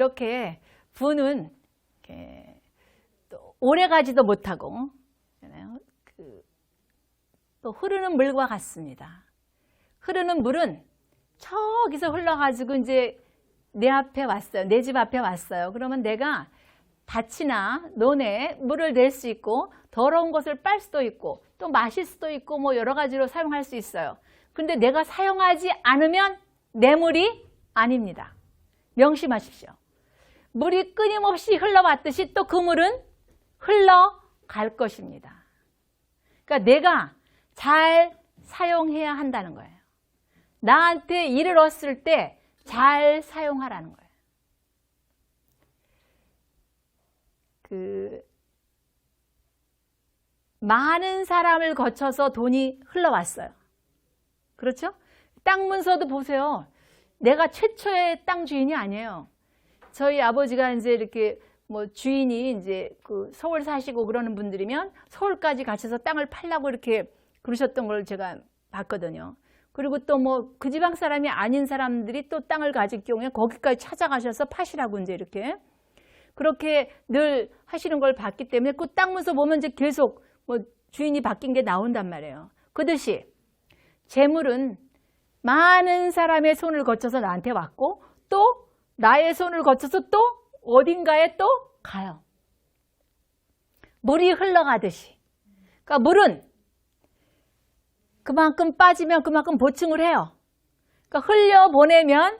이렇게 부는 이렇게 또 오래 가지도 못하고 또 흐르는 물과 같습니다. 흐르는 물은 저기서 흘러가지고 이제 내 앞에 왔어요. 내 집 앞에 왔어요. 그러면 내가 밭이나 논에 물을 낼 수 있고 더러운 것을 빨 수도 있고 또 마실 수도 있고 뭐 여러 가지로 사용할 수 있어요. 근데 내가 사용하지 않으면 내 물이 아닙니다. 명심하십시오. 물이 끊임없이 흘러왔듯이 또 그 물은 흘러갈 것입니다. 그러니까 내가 잘 사용해야 한다는 거예요. 나한테 일을 얻을 때 잘 사용하라는 거예요. 많은 사람을 거쳐서 돈이 흘러왔어요. 그렇죠? 땅 문서도 보세요. 내가 최초의 땅 주인이 아니에요. 저희 아버지가 이제 이렇게 뭐 주인이 이제 서울 사시고 그러는 분들이면 서울까지 가셔서 땅을 팔라고 이렇게 그러셨던 걸 제가 봤거든요. 그리고 또 뭐 그 지방 사람이 아닌 사람들이 또 땅을 가질 경우에 거기까지 찾아가셔서 파시라고 이제 이렇게 그렇게 늘 하시는 걸 봤기 때문에 그 땅 문서 보면 이제 계속 뭐 주인이 바뀐 게 나온단 말이에요. 그듯이 재물은 많은 사람의 손을 거쳐서 나한테 왔고 또 나의 손을 거쳐서 또 어딘가에 또 가요. 물이 흘러가듯이. 그러니까 물은 그만큼 빠지면 그만큼 보충을 해요. 그러니까 흘려보내면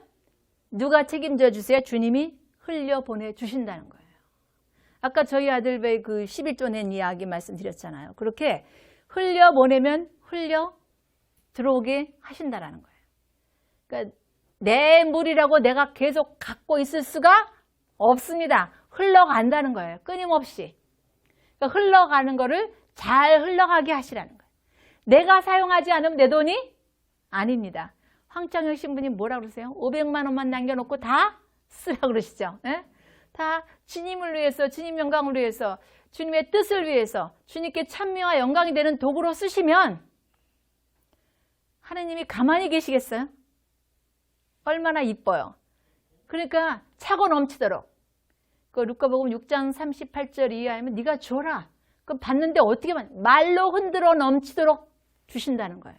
누가 책임져 주세요? 주님이 흘려보내 주신다는 거예요. 아까 저희 아들 왜 그 11조 낸 이야기 말씀드렸잖아요. 그렇게 흘려보내면 흘려 들어오게 하신다라는 거예요. 그러니까 내 물이라고 내가 계속 갖고 있을 수가 없습니다. 흘러간다는 거예요. 끊임없이. 그러니까 흘러가는 거를 잘 흘러가게 하시라는 거예요. 내가 사용하지 않으면 내 돈이 아닙니다. 황창혁 신부님 뭐라 그러세요? 500만 원만 남겨놓고 다 쓰라고 그러시죠. 예? 다 주님을 위해서, 주님 영광을 위해서, 주님의 뜻을 위해서 주님께 찬미와 영광이 되는 도구로 쓰시면 하나님이 가만히 계시겠어요? 얼마나 이뻐요. 그러니까 차고 넘치도록. 그 루카복음 6장 38절 이하면 네가 줘라. 그럼 받는데 어떻게 말로 흔들어 넘치도록 주신다는 거예요.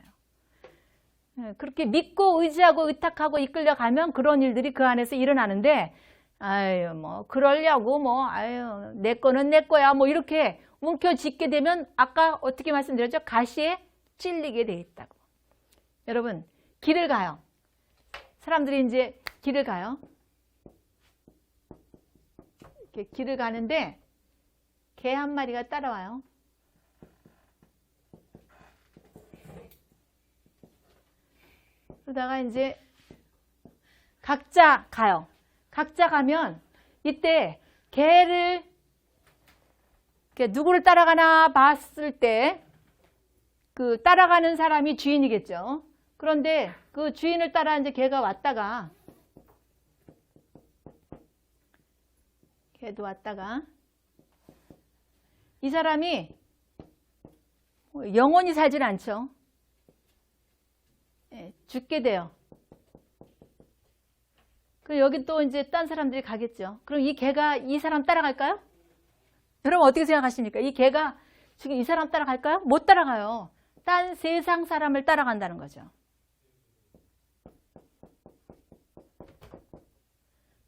그렇게 믿고 의지하고 의탁하고 이끌려가면 그런 일들이 그 안에서 일어나는데 아유 뭐 그러려고 뭐 아유 내 거는 내 거야 뭐 이렇게 움켜쥐게 되면 아까 어떻게 말씀드렸죠? 가시에 찔리게 돼 있다고. 여러분 길을 가요. 사람들이 이제 길을 가요. 이렇게 길을 가는데 개 한 마리가 따라와요. 그러다가 이제 각자 가요. 각자 가면 이때 개를 누구를 따라가나 봤을 때 그 따라가는 사람이 주인이겠죠. 그런데 그 주인을 따라 이제 개가 왔다가 개도 왔다가 이 사람이 영원히 살질 않죠. 죽게 돼요. 그럼 여기 또 이제 딴 사람들이 가겠죠. 그럼 이 개가 이 사람 따라갈까요? 여러분 어떻게 생각하십니까? 이 개가 지금 이 사람 따라갈까요? 못 따라가요. 딴 세상 사람을 따라간다는 거죠.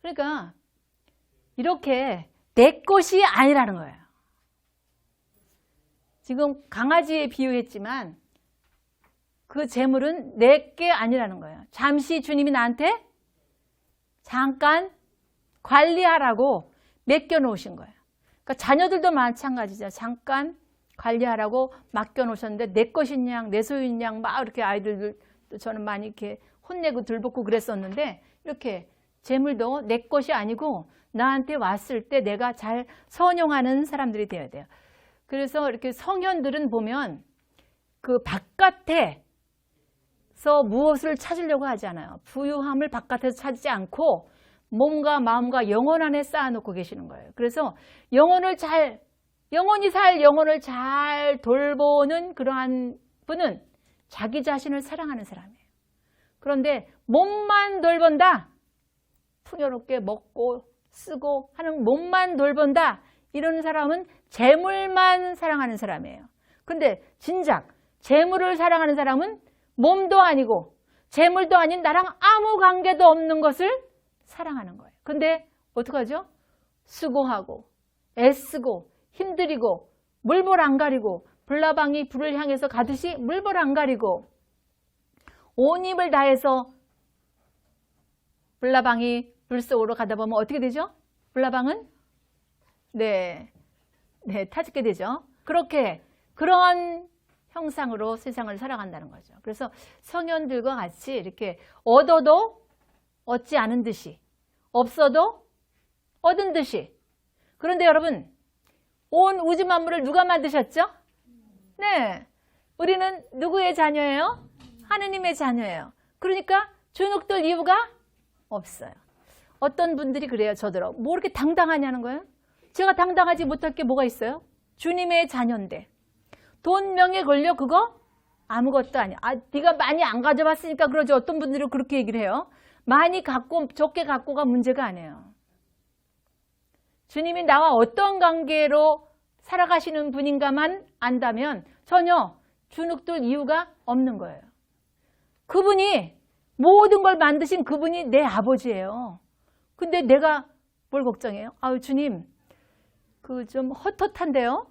그러니까 이렇게 내 것이 아니라는 거예요. 지금 강아지에 비유했지만 그 재물은 내 게 아니라는 거예요. 잠시 주님이 나한테 잠깐 관리하라고 맡겨놓으신 거예요. 그러니까 자녀들도 마찬가지죠. 잠깐 관리하라고 맡겨놓으셨는데 내 것인 양, 내 소유인 양 막 이렇게 아이들도 저는 많이 이렇게 혼내고 들볶고 그랬었는데 이렇게 재물도 내 것이 아니고 나한테 왔을 때 내가 잘 선용하는 사람들이 되어야 돼요. 그래서 이렇게 성현들은 보면 그 바깥에서 무엇을 찾으려고 하지 않아요. 부유함을 바깥에서 찾지 않고 몸과 마음과 영혼 안에 쌓아놓고 계시는 거예요. 그래서 영원히 살 영혼을 잘 돌보는 그러한 분은 자기 자신을 사랑하는 사람이에요. 그런데 몸만 돌본다. 풍요롭게 먹고 쓰고 하는 몸만 돌본다. 이런 사람은 재물만 사랑하는 사람이에요. 근데 진작 재물을 사랑하는 사람은 몸도 아니고 재물도 아닌 나랑 아무 관계도 없는 것을 사랑하는 거예요. 근데 어떡하죠? 수고하고 애쓰고 힘들이고 물불 안 가리고 불나방이 불을 향해서 가듯이 물불 안 가리고 온 힘을 다해서 불나방이 불 속으로 가다 보면 어떻게 되죠? 불나방은 타죽게 되죠. 그렇게 그런 형상으로 세상을 살아간다는 거죠. 그래서 성현들과 같이 이렇게 얻어도 얻지 않은 듯이 없어도 얻은 듯이. 그런데 여러분, 온 우주 만물을 누가 만드셨죠? 네, 우리는 누구의 자녀예요? 하느님의 자녀예요. 그러니까 주눅들 이유가 없어요. 어떤 분들이 그래요. 저더러 뭐 이렇게 당당하냐는 거예요. 제가 당당하지 못할 게 뭐가 있어요? 주님의 자녀인데 돈 명예 권려 그거 아무것도 아니야. 네가 많이 안 가져봤으니까 그러지. 어떤 분들은 그렇게 얘기를 해요. 많이 갖고 적게 갖고가 문제가 아니에요. 주님이 나와 어떤 관계로 살아가시는 분인가만 안다면 전혀 주눅들 이유가 없는 거예요. 그분이 모든 걸 만드신 그분이 내 아버지예요. 근데 내가 뭘 걱정해요? 주님, 좀 헛헛한데요?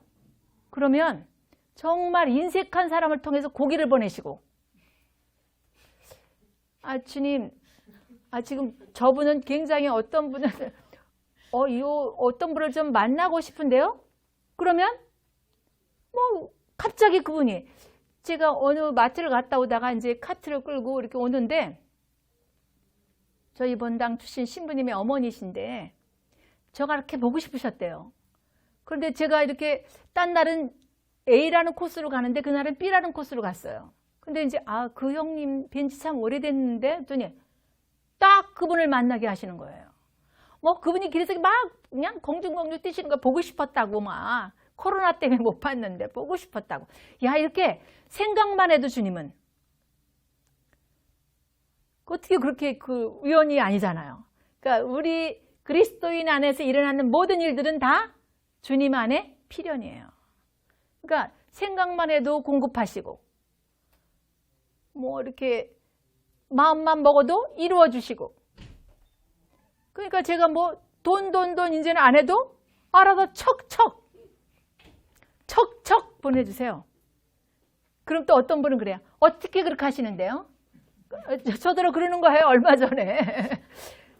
그러면 정말 인색한 사람을 통해서 고기를 보내시고, 주님, 지금 저분은 굉장히 어떤 분을, 어떤 분을 좀 만나고 싶은데요? 그러면, 갑자기 그분이, 제가 어느 마트를 갔다 오다가 이제 카트를 끌고 이렇게 오는데, 저희 본당 출신 신부님의 어머니신데, 저가 이렇게 보고 싶으셨대요. 그런데 제가 이렇게 딴 날은 A라는 코스로 가는데 그날은 B라는 코스로 갔어요. 근데 이제 그 형님 뵌지 참 오래됐는데 했더니 딱 그분을 만나게 하시는 거예요. 그분이 길에서 막 그냥 공중공중 뛰시는 거 보고 싶었다고 막 코로나 때문에 못 봤는데 보고 싶었다고. 야, 이렇게 생각만 해도 주님은 어떻게 그렇게 우연이 아니잖아요. 그러니까 우리 그리스도인 안에서 일어나는 모든 일들은 다 주님 안에 필연이에요. 그러니까 생각만 해도 공급하시고 이렇게 마음만 먹어도 이루어 주시고. 그러니까 제가 돈 이제는 안 해도 알아서 척척 보내주세요. 그럼 또 어떤 분은 그래요. 어떻게 그렇게 하시는데요? 저더러 그러는 거예요. 얼마 전에.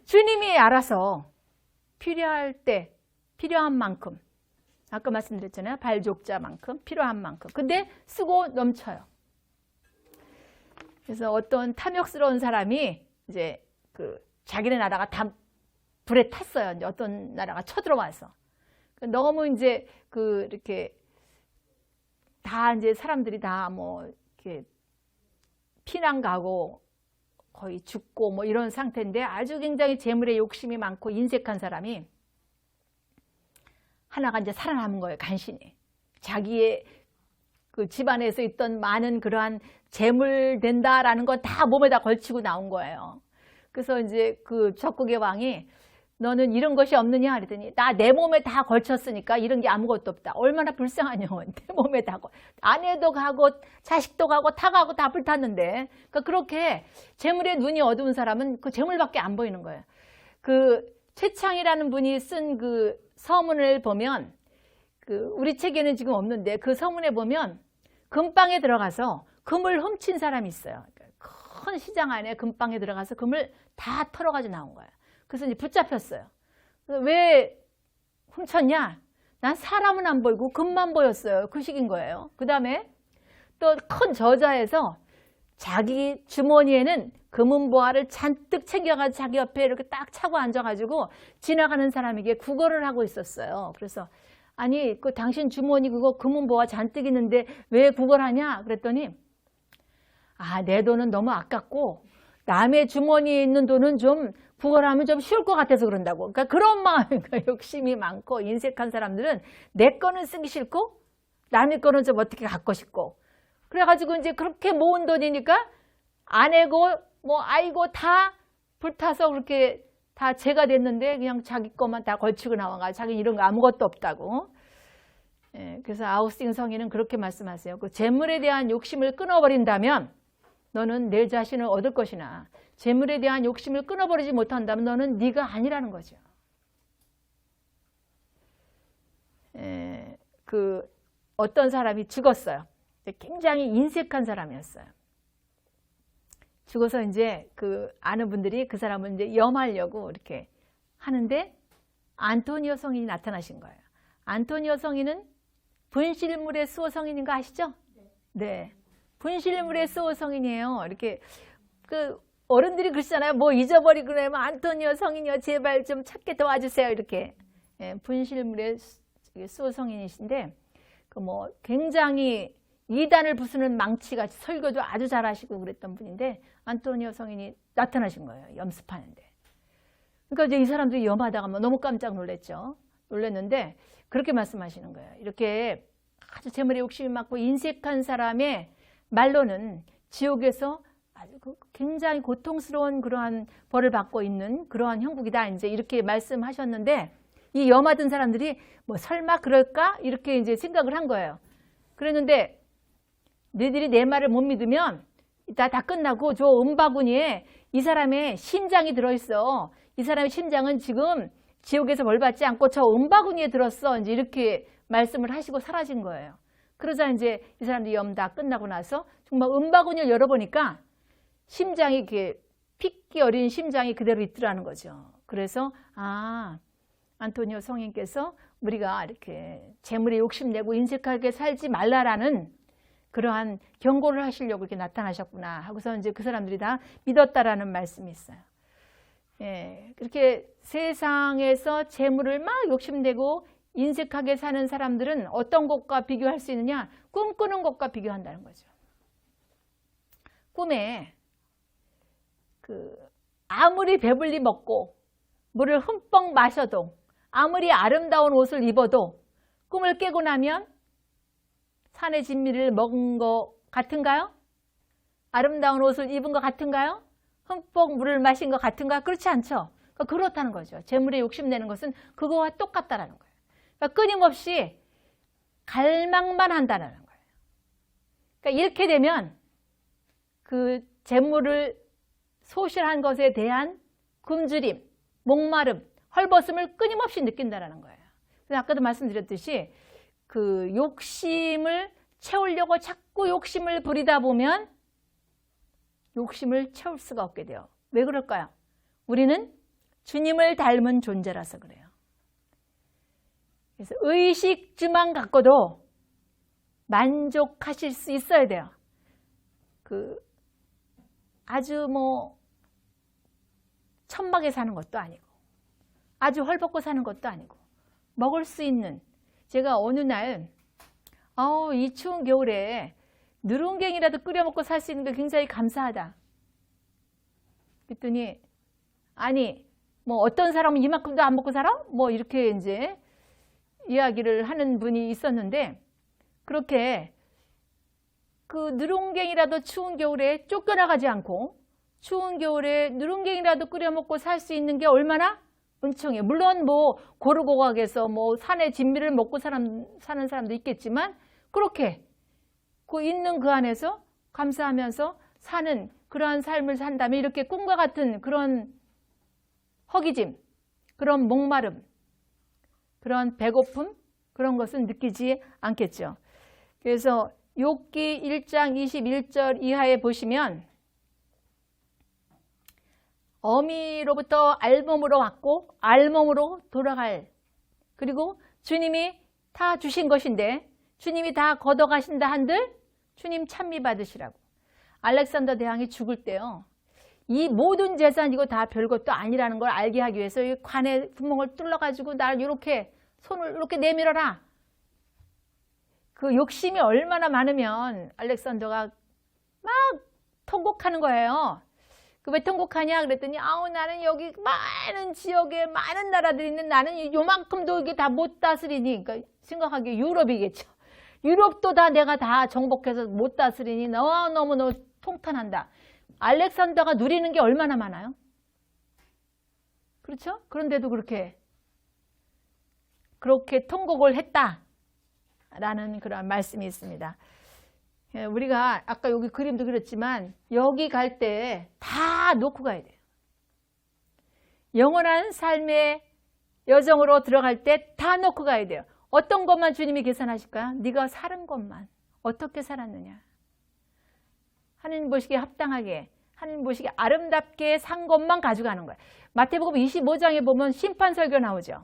주님이 알아서 필요할 때 필요한 만큼, 아까 말씀드렸잖아요. 발족자만큼 필요한 만큼. 근데 쓰고 넘쳐요. 그래서 어떤 탐욕스러운 사람이 이제 자기네 나라가 다 불에 탔어요. 이제 어떤 나라가 쳐들어와서. 너무 이제 이렇게 다 이제 사람들이 다 이렇게 피난 가고 거의 죽고 이런 상태인데 아주 굉장히 재물에 욕심이 많고 인색한 사람이 하나가 이제 살아남은 거예요. 간신히. 자기의 집안에서 있던 많은 그러한 재물 된다라는 거 다 몸에다 걸치고 나온 거예요. 그래서 이제 적국의 왕이 너는 이런 것이 없느냐 그랬더니 나 내 몸에 다 걸쳤으니까 이런 게 아무것도 없다. 얼마나 불쌍하냐. 내 몸에 다 아내도 가고 자식도 가고 다 가고 다 불탔는데. 그러니까 그렇게 재물에 눈이 어두운 사람은 그 재물밖에 안 보이는 거예요. 최창이라는 분이 쓴 서문을 보면 우리 책에는 지금 없는데 그 서문에 보면 금방에 들어가서 금을 훔친 사람이 있어요. 큰 시장 안에 금방에 들어가서 금을 다 털어가지고 나온 거예요. 그래서 이제 붙잡혔어요. 왜 훔쳤냐? 난 사람은 안 보이고 금만 보였어요. 그 식인 거예요. 그 다음에 또 큰 저자에서 자기 주머니에는 금은보화를 잔뜩 챙겨가지고 자기 옆에 이렇게 딱 차고 앉아가지고 지나가는 사람에게 구걸을 하고 있었어요. 그래서 아니 당신 주머니 그거 금은보화 잔뜩 있는데 왜 구걸하냐? 그랬더니 내 돈은 너무 아깝고 남의 주머니에 있는 돈은 좀 구걸하면 좀 쉬울 것 같아서 그런다고. 그러니까 그런 마음이니까 욕심이 많고 인색한 사람들은 내 거는 쓰기 싫고 남의 거는 좀 어떻게 갖고 싶고. 그래가지고 이제 그렇게 모은 돈이니까 아내고 아이고 다 불타서 그렇게 다 죄가 됐는데 그냥 자기 것만 다 걸치고 나와가 자기는 이런 거 아무것도 없다고. 예, 그래서 아우스틴 성인은 그렇게 말씀하세요. 그 재물에 대한 욕심을 끊어버린다면 너는 내 자신을 얻을 것이나 재물에 대한 욕심을 끊어버리지 못한다면 너는 네가 아니라는 거죠. 그 어떤 사람이 죽었어요. 굉장히 인색한 사람이었어요. 죽어서 이제 그 아는 분들이 그 사람을 이제 염하려고 이렇게 하는데 안토니오 성인이 나타나신 거예요. 안토니오 성인은 분실물의 수호 성인인 거 아시죠? 네. 분실물의 수호 성인이에요. 이렇게 그 어른들이 그러시잖아요. 뭐 잊어버리고 그러면 안토니오 성인이요. 제발 좀 찾게 도와주세요. 이렇게. 예, 분실물의 수호 성인이신데 그 뭐 굉장히 이단을 부수는 망치같이 설교도 아주 잘하시고 그랬던 분인데 안토니오 성인이 나타나신 거예요. 염습하는데. 그러니까 이제 이 사람들이 염하다가 너무 깜짝 놀랐죠. 놀랐는데 그렇게 말씀하시는 거예요. 이렇게 아주 재물에 욕심이 많고 인색한 사람의 말로는 지옥에서 아주 굉장히 고통스러운 그러한 벌을 받고 있는 그러한 형국이다. 이제 이렇게 말씀하셨는데 이 염하던 사람들이 뭐 설마 그럴까? 이렇게 이제 생각을 한 거예요. 그랬는데 너희들이 내 말을 못 믿으면 다 끝나고 저 은바구니에 이 사람의 심장이 들어있어. 이 사람의 심장은 지금 지옥에서 벌 받지 않고 저 은바구니에 들었어. 이제 이렇게 말씀을 하시고 사라진 거예요. 그러자 이제 이 사람들이 염 다 끝나고 나서 정말 은바구니를 열어보니까 심장이 이렇게 핏기 어린 심장이 그대로 있더라는 거죠. 그래서 안토니오 성인께서 우리가 이렇게 재물에 욕심내고 인색하게 살지 말라라는 그러한 경고를 하시려고 이렇게 나타나셨구나 하고서 이제 그 사람들이 다 믿었다라는 말씀이 있어요. 예, 그렇게 세상에서 재물을 막 욕심내고 인색하게 사는 사람들은 어떤 것과 비교할 수 있느냐? 꿈꾸는 것과 비교한다는 거죠. 꿈에 아무리 배불리 먹고 물을 흠뻑 마셔도 아무리 아름다운 옷을 입어도 꿈을 깨고 나면 산의 진미를 먹은 것 같은가요? 아름다운 옷을 입은 것 같은가요? 흠뻑 물을 마신 것 같은가? 그렇지 않죠. 그러니까 그렇다는 거죠. 재물에 욕심내는 것은 그거와 똑같다라는 거예요. 그러니까 끊임없이 갈망만 한다는 거예요. 그러니까 이렇게 되면 그 재물을 소실한 것에 대한 굶주림, 목마름, 헐벗음을 끊임없이 느낀다는 거예요. 그래서 아까도 말씀드렸듯이 그 욕심을 채우려고 자꾸 욕심을 부리다 보면 욕심을 채울 수가 없게 돼요. 왜 그럴까요? 우리는 주님을 닮은 존재라서 그래요. 그래서 의식주만 갖고도 만족하실 수 있어야 돼요. 아주 뭐 천막에 사는 것도 아니고 아주 헐벗고 사는 것도 아니고 먹을 수 있는, 제가 어느 날 이 추운 겨울에 누룽갱이라도 끓여 먹고 살 수 있는 게 굉장히 감사하다. 그랬더니 아니 뭐 어떤 사람은 이만큼도 안 먹고 살아? 뭐 이렇게 이제 이야기를 하는 분이 있었는데, 그렇게 그 누룽갱이라도 추운 겨울에 쫓겨나가지 않고 추운 겨울에 누룽갱이라도 끓여 먹고 살 수 있는 게 얼마나 은총이에요. 물론 뭐 고르고각에서 뭐 산의 진미를 먹고 사는 사람도 있겠지만 그렇게 그 있는 그 안에서 감사하면서 사는 그러한 삶을 산다면 이렇게 꿈과 같은 그런 허기짐, 그런 목마름, 그런 배고픔, 그런 것은 느끼지 않겠죠. 그래서 욥기 1장 21절 이하에 보시면 어미로부터 알몸으로 왔고 알몸으로 돌아갈, 그리고 주님이 다 주신 것인데 주님이 다 걷어가신다 한들 주님 찬미 받으시라고. 알렉산더 대왕이 죽을 때요, 이 모든 재산 이거 다 별것도 아니라는 걸 알게 하기 위해서 이 관에 구멍을 뚫러가지고 날 이렇게 손을 이렇게 내밀어라. 그 욕심이 얼마나 많으면 알렉산더가 막 통곡하는 거예요. 왜 통곡하냐 그랬더니 나는 여기 많은 지역에 많은 나라들이 있는 나는 요만큼도 이게 다 못 다스리니, 그러니까 생각하기에 유럽이겠죠. 유럽도 다 내가 다 정복해서 못 다스리니 너무너무 통탄한다. 알렉산더가 누리는 게 얼마나 많아요? 그렇죠? 그런데도 그렇게 통곡을 했다라는 그런 말씀이 있습니다. 우리가 아까 여기 그림도 그렸지만 여기 갈 때 다 놓고 가야 돼요. 영원한 삶의 여정으로 들어갈 때 다 놓고 가야 돼요. 어떤 것만 주님이 계산하실까요? 네가 사는 것만 어떻게 살았느냐. 하나님 보시기에 합당하게, 하나님 보시기에 아름답게 산 것만 가져가는 거예요. 마태복음 25장에 보면 심판설교 나오죠.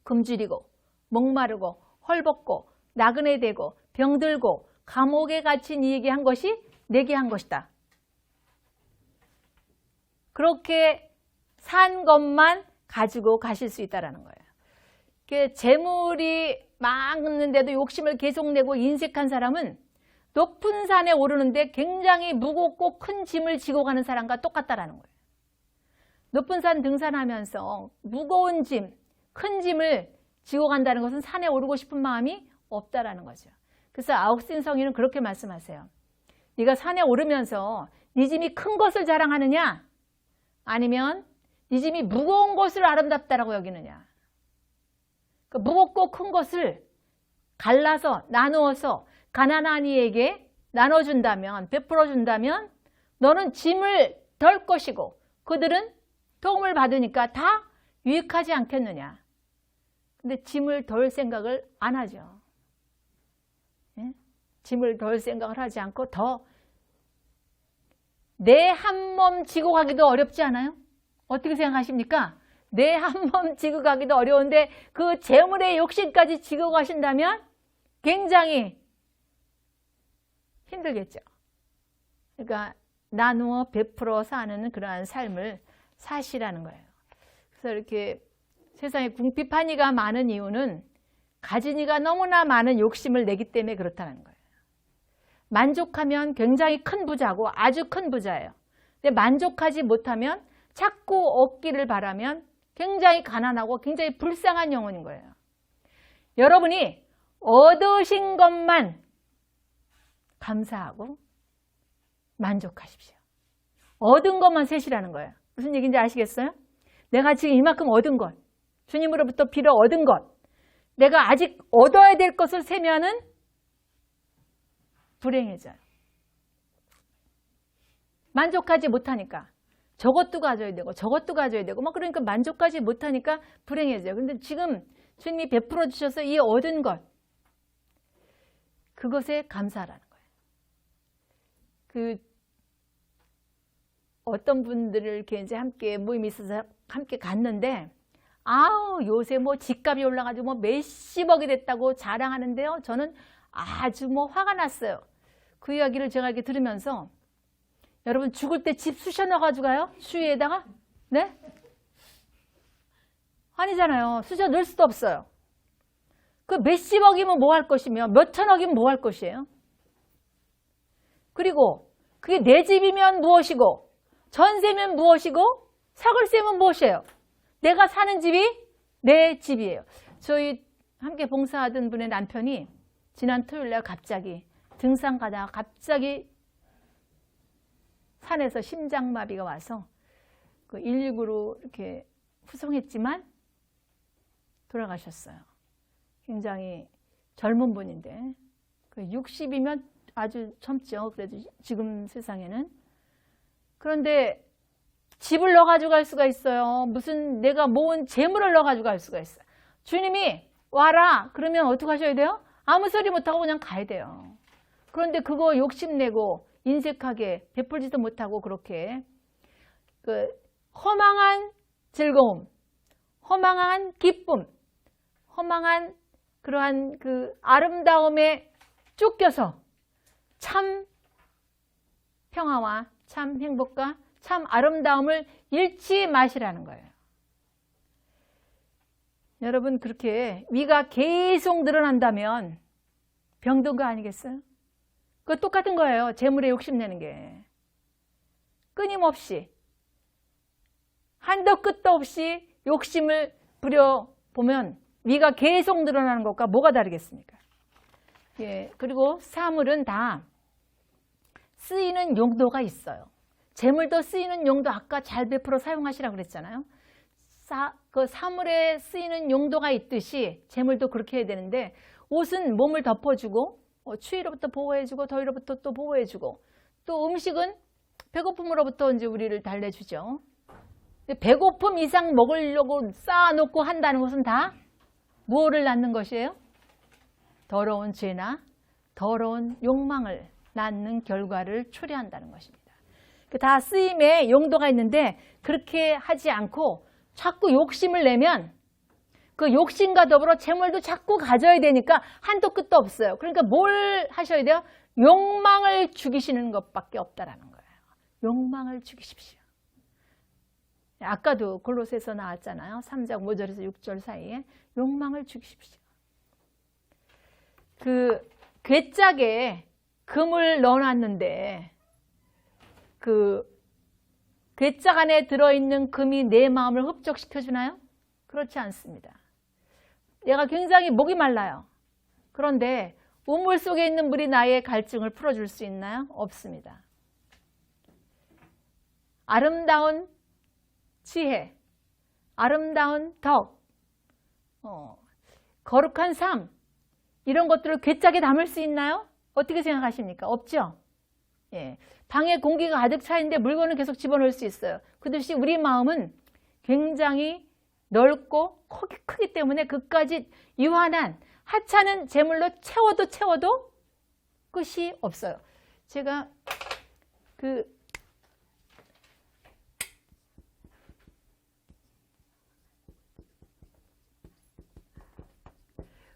굶주리고 목마르고 헐벗고 나그네 되고 병들고 감옥에 갇힌 이에게 한 것이 내게 한 것이다. 그렇게 산 것만 가지고 가실 수 있다는 거예요. 재물이 많은데도 욕심을 계속 내고 인색한 사람은 높은 산에 오르는데 굉장히 무겁고 큰 짐을 지고 가는 사람과 똑같다라는 거예요. 높은 산 등산하면서 무거운 짐, 큰 짐을 지고 간다는 것은 산에 오르고 싶은 마음이 없다라는 거죠. 그래서 아ugustin 성인은 그렇게 말씀하세요. 네가 산에 오르면서 네 짐이 큰 것을 자랑하느냐? 아니면 네 짐이 무거운 것을 아름답다라고 여기느냐? 그 무겁고 큰 것을 갈라서 나누어서 가난한 이에게 나눠준다면, 베풀어준다면 너는 짐을 덜 것이고 그들은 도움을 받으니까 다 유익하지 않겠느냐. 근데 짐을 덜 생각을 안 하죠. 예? 짐을 덜 생각을 하지 않고 더 내 한 몸 지고 가기도 어렵지 않아요? 어떻게 생각하십니까? 내 한 몸 지고 가기도 어려운데 그 재물의 욕심까지 지고 가신다면 굉장히 힘들겠죠. 그러니까 나누어 베풀어 사는 그러한 삶을 사시라는 거예요. 그래서 이렇게 세상에 궁핍한 이가 많은 이유는 가진 이가 너무나 많은 욕심을 내기 때문에 그렇다는 거예요. 만족하면 굉장히 큰 부자고 아주 큰 부자예요. 근데 만족하지 못하면 자꾸 얻기를 바라면 굉장히 가난하고 굉장히 불쌍한 영혼인 거예요. 여러분이 얻으신 것만 감사하고 만족하십시오. 얻은 것만 세시라는 거예요. 무슨 얘기인지 아시겠어요? 내가 지금 이만큼 얻은 것, 주님으로부터 빌어 얻은 것, 내가 아직 얻어야 될 것을 세면은 불행해져요. 만족하지 못하니까 저것도 가져야 되고 저것도 가져야 되고 막 그러니까 만족하지 못하니까 불행해져요. 근데 지금 주님이 베풀어 주셔서 이 얻은 것, 그것에 감사하라는 거예요. 그 어떤 분들을 이렇게 이제 함께 모임이 있어서 함께 갔는데 아우 요새 뭐 집값이 올라가지고 뭐 몇십억이 됐다고 자랑하는데요. 저는 아주 뭐 화가 났어요. 그 이야기를 제가 이렇게 들으면서 여러분 죽을 때 집 쑤셔 넣어가지고 가요? 수위에다가? 네? 아니잖아요. 쑤셔 넣을 수도 없어요. 그 몇십억이면 뭐 할 것이며 몇천억이면 뭐 할 것이에요? 그리고 그게 내 집이면 무엇이고 전세면 무엇이고 사글세면 무엇이에요? 내가 사는 집이 내 집이에요. 저희 함께 봉사하던 분의 남편이 지난 토요일날 갑자기 등산 가다가 갑자기 산에서 심장마비가 와서 그 119로 이렇게 후송했지만 돌아가셨어요. 굉장히 젊은 분인데 60이면 아주 젊죠. 그래도 지금 세상에는. 그런데 집을 넣어가지고 갈 수가 있어요. 무슨 내가 모은 재물을 넣어가지고 갈 수가 있어요. 주님이 와라 그러면 어떻게 하셔야 돼요? 아무 소리 못하고 그냥 가야 돼요. 그런데 그거 욕심내고 인색하게 베풀지도 못하고 그렇게 그 허망한 즐거움, 허망한 기쁨, 허망한 그러한 그 아름다움에 쫓겨서 참 평화와 참 행복과 참 아름다움을 잃지 마시라는 거예요. 여러분 그렇게 위가 계속 늘어난다면 병든 거 아니겠어요? 그거 똑같은 거예요. 재물에 욕심내는 게. 끊임없이 한도 끝도 없이 욕심을 부려보면 위가 계속 늘어나는 것과 뭐가 다르겠습니까? 예, 그리고 사물은 다 쓰이는 용도가 있어요. 재물도 쓰이는 용도 아까 잘 베풀어 사용하시라고 그랬잖아요. 그 사물에 쓰이는 용도가 있듯이 재물도 그렇게 해야 되는데, 옷은 몸을 덮어주고 추위로부터 보호해주고 더위로부터 또 보호해주고, 또 음식은 배고픔으로부터 이제 우리를 달래주죠. 배고픔 이상 먹으려고 쌓아놓고 한다는 것은 다 무엇을 낳는 것이에요? 더러운 죄나 더러운 욕망을 낳는 결과를 초래한다는 것입니다. 다 쓰임에 용도가 있는데 그렇게 하지 않고 자꾸 욕심을 내면 그 욕심과 더불어 재물도 자꾸 가져야 되니까 한도 끝도 없어요. 그러니까 뭘 하셔야 돼요? 욕망을 죽이시는 것밖에 없다라는 거예요. 욕망을 죽이십시오. 아까도 골로새서 나왔잖아요. 3장 5절에서 6절 사이에 욕망을 죽이십시오. 그 괴짝에 금을 넣어놨는데 그 괴짝 안에 들어있는 금이 내 마음을 흡족시켜주나요? 그렇지 않습니다. 내가 굉장히 목이 말라요. 그런데 우물 속에 있는 물이 나의 갈증을 풀어줄 수 있나요? 없습니다. 아름다운 지혜, 아름다운 덕, 거룩한 삶, 이런 것들을 괴짝에 담을 수 있나요? 어떻게 생각하십니까? 없죠? 예. 방에 공기가 가득 차 있는데 물건을 계속 집어넣을 수 있어요. 그렇듯이 우리 마음은 굉장히 넓고 크기 때문에 그까지 유한한 하찮은 재물로 채워도 끝이 없어요. 제가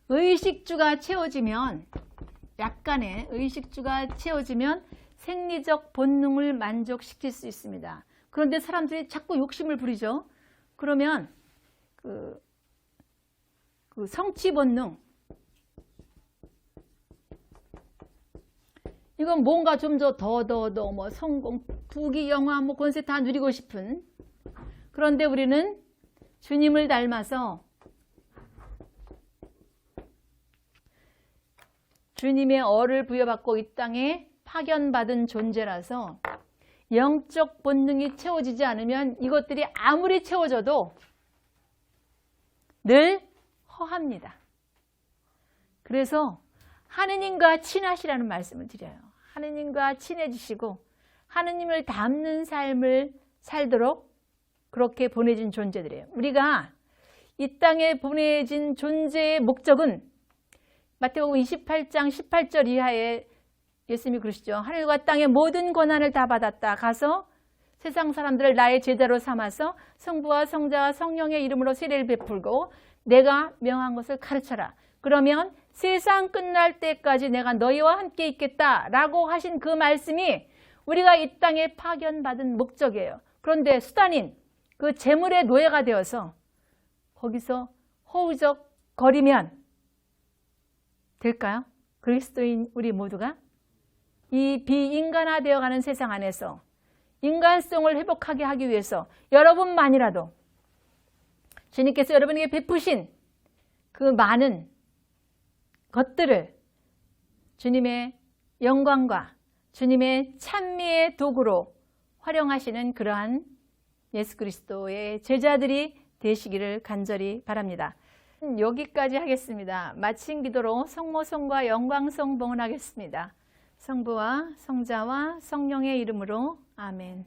의식주가 채워지면, 약간의 의식주가 채워지면 생리적 본능을 만족시킬 수 있습니다. 그런데 사람들이 자꾸 욕심을 부리죠. 그러면 그 성취 본능, 이건 뭔가 좀 더 뭐 성공, 부귀, 영화, 뭐 권세 다 누리고 싶은. 그런데 우리는 주님을 닮아서 주님의 어를 부여받고 이 땅에 파견받은 존재라서 영적 본능이 채워지지 않으면 이것들이 아무리 채워져도 늘 허합니다. 그래서 하느님과 친하시라는 말씀을 드려요. 하느님과 친해지시고 하느님을 닮는 삶을 살도록 그렇게 보내진 존재들이에요. 우리가 이 땅에 보내진 존재의 목적은 마태복음 28장 18절 이하에 예수님이 그러시죠. 하늘과 땅의 모든 권한을 다 받았다. 가서 세상 사람들을 나의 제자로 삼아서 성부와 성자와 성령의 이름으로 세례를 베풀고 내가 명한 것을 가르쳐라. 그러면 세상 끝날 때까지 내가 너희와 함께 있겠다라고 하신 그 말씀이 우리가 이 땅에 파견받은 목적이에요. 그런데 수단인 그 재물의 노예가 되어서 거기서 허우적거리면 될까요? 그리스도인 우리 모두가 이 비인간화되어가는 세상 안에서 인간성을 회복하게 하기 위해서 여러분만이라도 주님께서 여러분에게 베푸신 그 많은 것들을 주님의 영광과 주님의 찬미의 도구로 활용하시는 그러한 예수 그리스도의 제자들이 되시기를 간절히 바랍니다. 여기까지 하겠습니다. 마친 기도로 성모성과 영광성 봉헌하겠습니다. 성부와 성자와 성령의 이름으로 아멘.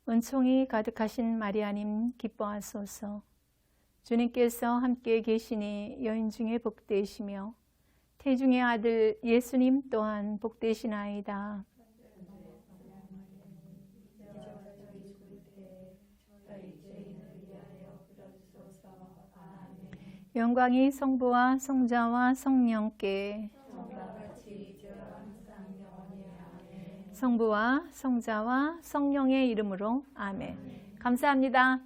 은총이 가득하신 마리아님 기뻐하소서. 주님께서 함께 계시니 여인 중에 복되시며 태중의 아들 예수님 또한 복되시나이다. 영광이 성부와 성자와 성령께 성부와 성자와 성령의 이름으로 아멘. 감사합니다.